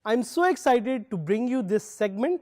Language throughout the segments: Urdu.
I'm so excited to bring you this segment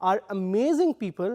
are amazing people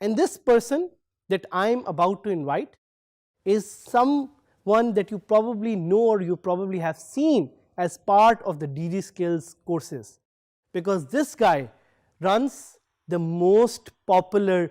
And this person that I am about to invite is someone that you probably know or you probably have seen as part of the DG Skills courses, because this guy runs the most popular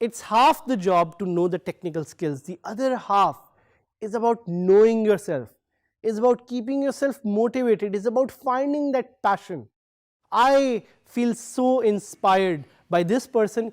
it's half the job to know the technical skills, the other half is about knowing yourself, is about keeping yourself motivated, is about finding that passion. I feel so inspired by this person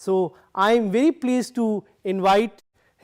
So I am very pleased to invite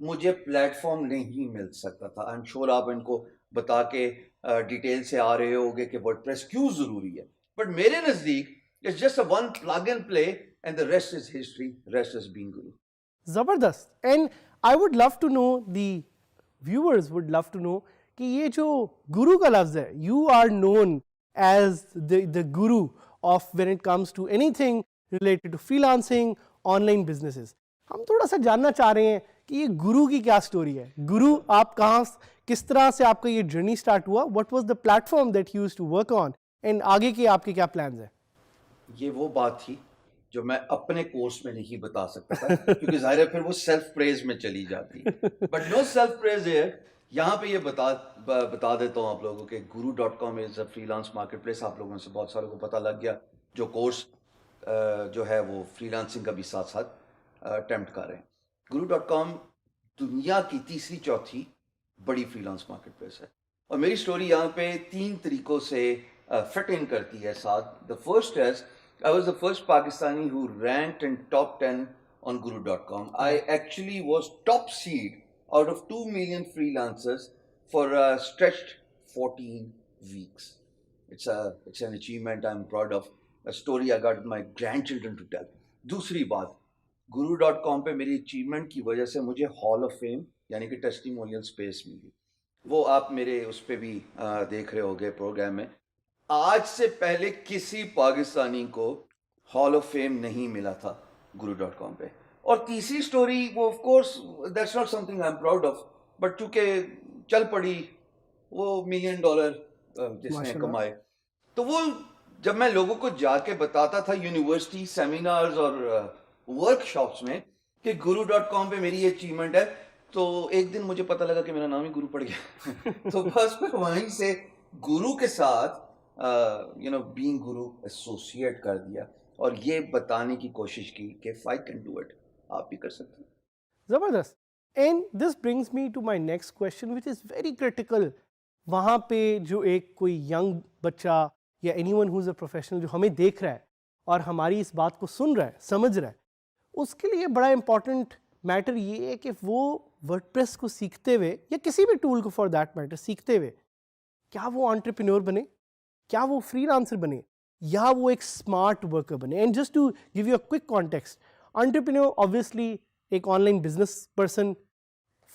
مجھے پلیٹ فارم نہیں مل سکتا تھا. آئی ایم شیور آپ ان کو بتا کے ڈیٹیل سے آ رہے ہوگے کہ ورڈ پریس کیوں ضروری ہے, بٹ میرے نزدیک it's just one plug and play and the rest is history, rest is being guru. زبردست. And I would love to know, the viewers would love to know کہ یہ جو گرو کا لفظ ہے, you are known as the guru of when it comes to anything related to freelancing, online businesses. ہم تھوڑا سا جاننا چاہ رہے ہیں کہ یہ گرو کی کیا اسٹوری ہے. گرو آپ کہاں, کس طرح سے آپ کا یہ جرنی اسٹارٹ ہوا, what was the platform that you used to work on, and آگے کے آپ کے کیا پلانز ہیں؟ یہ وہ بات تھی جو میں اپنے کورس میں نہیں بتا سکتا تھا کیونکہ ظاہر ہے پھر وہ سیلف پریز میں چلی جاتی, بٹ نو سیلف پریز ہے. یہاں پہ یہ بتا دیتا ہوں آپ لوگوں کہ guru.com is a free lance market place. آپ لوگوں میں سے بہت ساروں کو پتہ لگ گیا جو کورس جو ہے وہ فری لانسنگ کا بھی ساتھ ساتھ اٹیمپٹ کر رہے ہیں. guru.com دنیا کی تیسری چوتھی بڑی فری لانس مارکیٹ پلیس ہے, اور میری سٹوری یہاں پہ 3 طریقوں سے فٹ ان کرتی ہے ساتھ. The first is I was the first Pakistani who ranked in top 10 on guru.com. I actually was top seed out of 2 million freelancers for a stretched 14 weeks. It's an achievement I'm proud of, a story I got my grandchildren to tell. دوسری بات, guru.com پہ میری اچیومنٹ کی وجہ سے مجھے ہال آف فیم یعنی کہ ٹیسٹیمونیل اسپیس ملی. وہ آپ میرے اس پہ بھی دیکھ رہے ہوگے پروگرام میں. آج سے پہلے کسی پاکستانی کو ہال آف فیم نہیں ملا تھا guru.com پہ. اور تیسری سٹوری وہ of course that's not some thing I am proud of, but چونکہ چل پڑی وہ $1 ملین جس نے کمائے. تو وہ جب میں لوگوں کو جا کے بتاتا تھا یونیورسٹی سیمینارز اور ورک شاپس میں کہ guru.com پہ میری یہ اچیومنٹ ہے, تو ایک دن مجھے پتہ لگا کہ میرا نام ہی گرو پڑ گیا. تو بس پھر وہیں سے گرو کے ساتھ بینگ گرو ایسوسیٹ کر دیا اور یہ بتانے کی کوشش کی کہ if I can do it آپ بھی کر سکتے ہیں. زبردست. And this brings me to my next question which is very critical. وہاں پہ جو ایک کوئی ینگ بچہ یا anyone who's a professional جو ہمیں دیکھ رہا ہے اور ہماری اس بات کو سن رہا ہے, سمجھ رہا ہے, اس کے لیے بڑا امپورٹنٹ میٹر یہ ہے کہ وہ ورڈ پریس کو سیکھتے ہوئے یا کسی بھی ٹول کو فار دیٹ میٹر سیکھتے ہوئے کیا وہ انٹرپرینور بنے, کیا وہ فری لانسر بنے, یا وہ ایک اسمارٹ ورکر بنے. And just to give you a quick context, entrepreneur obviously ایک online business person,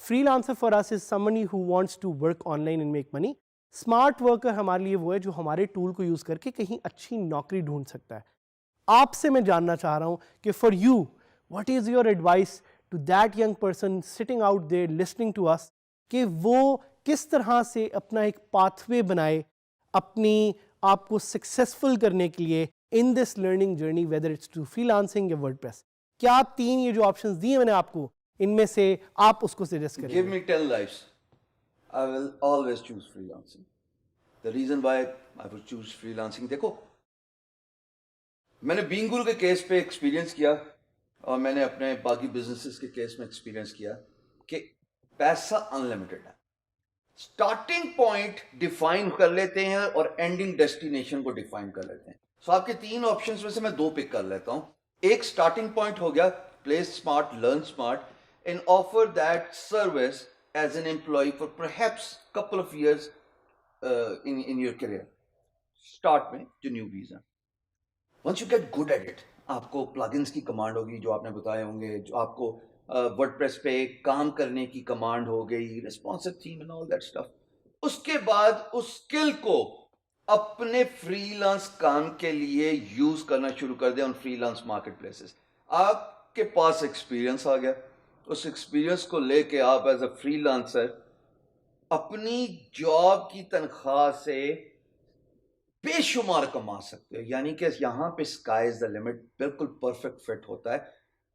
freelancer for us is somebody who wants to work online and make money. Smart worker ہمارے لیے وہ ہے جو ہمارے ٹول کو یوز کر کے کہیں اچھی نوکری ڈھونڈ سکتا ہے. آپ سے میں جاننا چاہ رہا ہوں کہ for you what is your advice to that young person sitting out there listening to us, کہ وہ کس طرح سے اپنا ایک پاتھ وے بنائے اپنی آپ کو سکسیزفل کرنے کے لیے in this learning journey, whether it's to freelancing یا ورڈ پریس. کیا 3 یہ جو آپشنز دیے میں نے آپ کو, ان میں سے آپ اس کو سجیسٹ کریں؟ Give me 10 lives. I will always choose freelancing. The reason why I would choose freelancing, دیکھو میں نے بینگ گرو کے کیس پہ ایکسپیرینس کیا اور میں نے اپنے باقی بزنسز کے کیس میں ایکسپیرینس کیا کہ پیسہ انلمیٹڈ ہے. اسٹارٹنگ پوائنٹ ڈیفائن کر لیتے ہیں اور اینڈنگ ڈیسٹینیشن کو ڈیفائن کر لیتے ہیں. سو آپ کے 3 آپشنس میں سے میں 2 پک کر لیتا ہوں. ایک اسٹارٹنگ پوائنٹ ہو گیا play smart, learn smart, and offer that service as an employee for perhaps couple of years in your career. Start میں جو newbies ہیں. Once you get good at it, آپ کو plugins کی کمانڈ ہوگی جو آپ نے بتائے ہوں گے, جو آپ کو WordPress پہ کام کرنے کی کمانڈ ہو گئی, responsive theme and all that stuff. اس کے بعد اس اسکل کو اپنے فری لانس کام کے لیے یوز کرنا شروع کر دیں آن فری لانس مارکیٹ پلیسز. آپ کے پاس ایکسپیرینس آ گیا, اس ایکسپیرینس کو لے کے آپ ایز اے فری لانسر اپنی جاب کی تنخواہ سے بے شمار کما سکتے ہو. یعنی کہ یہاں پہ اسکائی از دا لمٹ بالکل پرفیکٹ فٹ ہوتا ہے.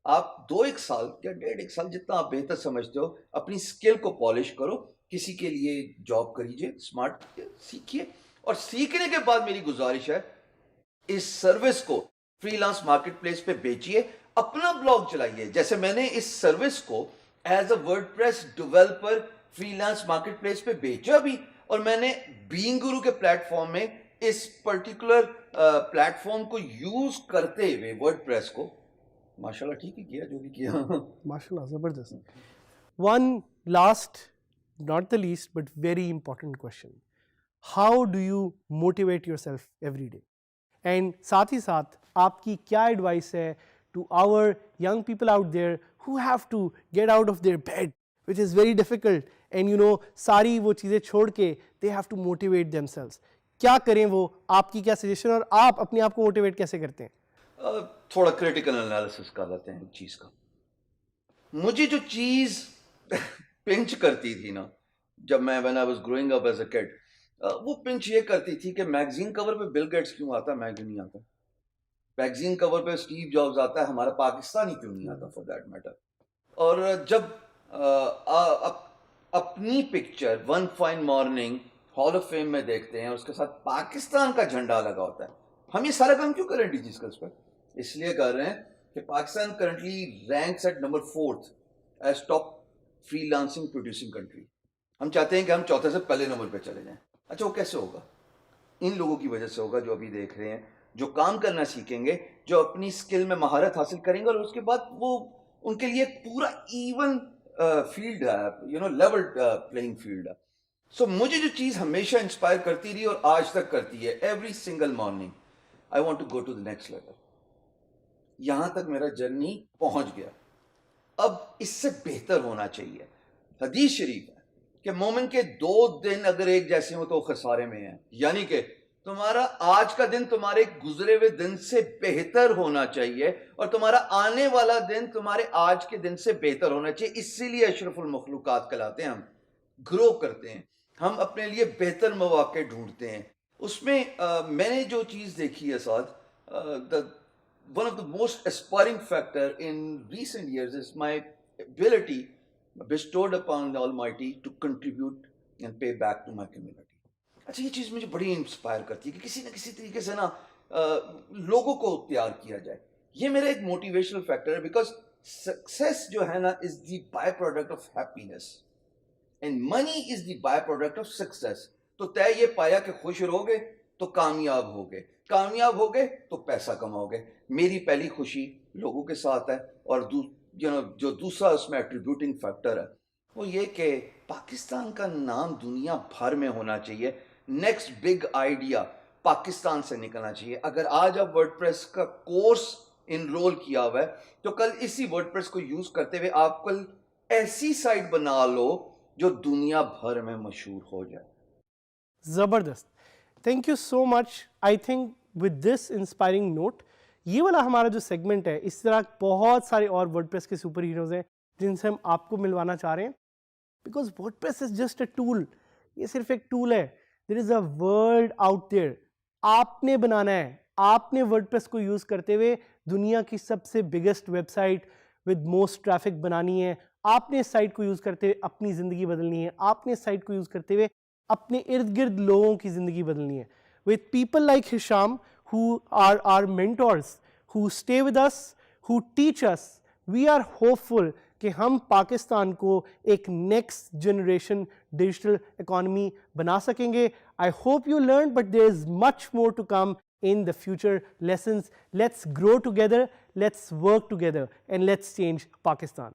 آپ 2-1 سال یا 1.5 سال جتنا آپ بہتر سمجھتے ہو اپنی اسکل کو پالش کرو, کسی کے لیے جاب کریجیے, اسمارٹ سیکھیے, اور سیکھنے کے بعد میری گزارش ہے اس سروس کو فری لانس مارکیٹ پلیس پہ بیچیے, اپنا بلاگ چلائیے. جیسے میں نے اس سروس کو as a word press developer free lance market place پہ بیچا بھی, اور میں نے بینگ گرو کے پلیٹ فارم میں اس پرٹیکولر پلیٹ فارم کو یوز کرتے ہوئے ورڈ پریس کو ماشاءاللہ ٹھیک ہی کیا جو بھی کیا. ماشاءاللہ زبردست. one last, not the least, but very important question. How do you motivate yourself every day? And ساتھ ہی ساتھ آپ کی کیا ایڈوائس ہے to our young people out there who have to get out of their bed, which is very difficult, and ساری وہ چیزیں چھوڑ کے they have to motivate themselves. کیا کریں وہ, آپ کی کیا سجیشن, اور آپ اپنے آپ کو موٹیویٹ کیسے کرتے ہیں؟ تھوڑا کریٹیکل انالیسس کر لیتے ہیں ایک چیز کا. مجھے جو چیز پنچ کرتی تھی نا جب میں when I was growing up as a kid, وہ پنچ یہ کرتی تھی کہ میگزین کور پہ بل گیٹس کیوں آتا ہے, میں کیوں نہیں آتا. میگزین کور پہ اسٹیو جابز آتا ہے, ہمارا پاکستانی کیوں نہیں آتا فار دیٹ میٹر. اور جب اپنی picture one fine morning hall of fame میں دیکھتے ہیں, اس کے ساتھ پاکستان کا جھنڈا لگا ہوتا ہے, ہم یہ سارا کام کیوں کر رہے ہیں ڈیجیکلس پر؟ اس لیے کر رہے ہیں کہ Pakistan currently ranks at number 4th as top freelancing producing country. ہم چاہتے ہیں کہ ہم چوتھے سے پہلے نمبر پہ چلے جائیں. اچھا وہ کیسے ہوگا؟ ان لوگوں کی وجہ سے ہوگا جو ابھی دیکھ رہے ہیں, جو کام کرنا سیکھیں گے, جو اپنی اسکل میں مہارت حاصل کریں گے, اور اس کے بعد وہ ان کے لیے پورا ایون فیلڈ ہے, لیول پلینگ فیلڈ ہے. سو مجھے جو چیز ہمیشہ انسپائر کرتی رہی اور آج تک کرتی ہے, every single morning I want to go to the next level. یہاں تک میرا جرنی پہنچ گیا, اب اس سے بہتر ہونا چاہیے. حدیث شریف ہے کہ مومن کے 2 دن اگر ایک جیسے ہوں تو وہ خسارے میں ہیں, یعنی کہ تمہارا آج کا دن تمہارے گزرے ہوئے دن سے بہتر ہونا چاہیے, اور تمہارا آنے والا دن تمہارے آج کے دن سے بہتر ہونا چاہیے. اسی لیے اشرف المخلوقات کہلاتے ہیں. ہم گرو کرتے ہیں, ہم اپنے لیے بہتر مواقع ڈھونڈتے ہیں. اس میں میں نے جو چیز دیکھی ہے ساتھ, one of the most aspiring factor in recent years is my ability bestowed upon the Almighty to contribute and pay back to my community. اچھا یہ چیز مجھے بڑی انسپائر کرتی ہے کہ کسی نہ کسی طریقے سے نا لوگوں کو تیار کیا جائے. یہ میرا ایک موٹیویشنل فیکٹر ہے, بیکاز سکسیس جو ہے نا is the byproduct of happiness and money is the byproduct of success. تو طے یہ پایا کہ خوش رہو گے تو کامیاب ہوگے, کامیاب ہوگے تو پیسہ کماؤ گے. میری پہلی خوشی لوگوں کے ساتھ ہے, اور جو دوسرا اس میں ایٹریبیوٹنگ فیکٹر ہے وہ یہ کہ پاکستان کا نام دنیا بھر میں ہونا چاہیے. نیکسٹ بگ آئیڈیا پاکستان سے نکلنا چاہیے. اگر آج آپ ورڈ پریس کا کورس انرول کیا ہوا ہے تو کل اسی ورڈ پریس کو یوز کرتے ہوئے آپ کل ایسی سائٹ بنا لو جو دنیا بھر میں مشہور ہو جائے. زبردست, thank you so much. I think with this inspiring note, یہ والا ہمارا جو سیگمنٹ ہے, اس طرح بہت سارے اور ورڈ پریس کے سپر ہیروز ہیں جن سے ہم آپ کو ملوانا چاہ رہے ہیں, because WordPress is just a tool. یہ صرف ایک ٹول ہے. There is a world out there. آپ نے بنانا ہے, آپ نے ورڈ پریس کو یوز کرتے ہوئے دنیا کی سب سے biggest website with most traffic بنانی ہے. آپ نے اس سائٹ کو یوز کرتے ہوئے اپنی زندگی بدلنی ہے. آپ نے اس سائٹ کو یوز کرتے ہوئے اپنے ارد گرد لوگوں کی زندگی بدلنی ہے. with people like Hisham who are our mentors, who stay with us, who teach us, we are hopeful کہ ہم پاکستان کو ایک نیکسٹ جنریشن ڈیجیٹل اکانومی بنا سکیں گے. I hope you learned, but there is much more to come in the future lessons. Let's grow together, let's work together, and let's change Pakistan.